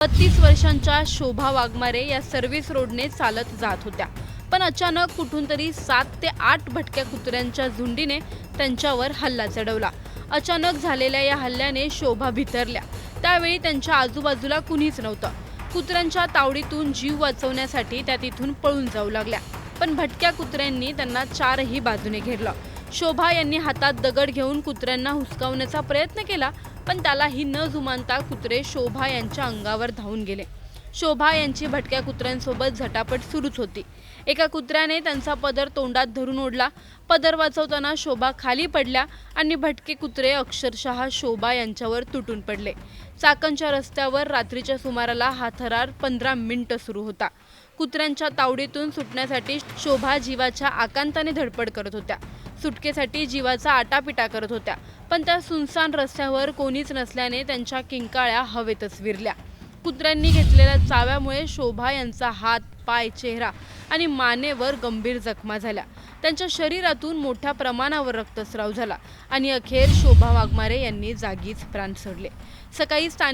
32 वर्षांच्या शोभा वाघमारे या सर्व्हिस रोडने चालत जात होत्या, पण अचानक कुठून तरी 7 ते 8 भटक्या कुत्र्यांच्या झुंडीने त्यांच्यावर हल्ला चढवला। अचानक झालेल्या या हल्ल्याने शोभा भितरल्या। त्यावेळी त्यांच्या आजूबाजूला कुणीच नव्हतं। कुत्र्यांच्या तावडीतून जीव वाचवण्यासाठी त्या तिथून पळून जाऊ लागल्या, पण भटक्या कुत्र्यांनी त्यांना चारही बाजूने घेरलं। शोभा यांनी हातात दगड घेऊन कुत्र्यांना हुसकावण्याचा प्रयत्न केला, पण त्यालाही न जुमानता कुत्रे शोभा यांच्या अंगावर धावून गेले। शोभा यांची भटक्या कुत्र्यांसोबत झटापट सुरूच होती। एका कुत्र्याने त्यांचा पदर तोंडात धरून ओढला। पदर वाचवताना शोभा खाली पडल्या आणि भटके कुत्रे अक्षरशः शोभा यांच्यावर तुटून पडले। चाकणच्या रस्त्यावर रात्रीच्या सुमाराला हा थरार 15 मिनिटं सुरू होता। कुत्र्यांच्या तावडीतून सुटण्यासाठी शोभा जीवाच्या आकांताने धडपड करत होत्या। सुटकेसाठी जीवाचा आटापिटा करत होत्या, पण त्या सुनसान रस्त्यावर कोणीच नसल्याने त्यांच्या किंकाळ्या हवेतच विरल्या। कुत्र्यांनी घेतलेल्या चाव्यामुळे शोभा यांचा हात, पाय, चेहरा आणि मानेवर गंभीर जखमा झाल्या। त्यांच्या शरीरातून मोठ्या प्रमाणावर रक्तस्राव झाला आणि अखेर शोभा वाघमारे यांनी जागीच प्राण सोडले। सकाळी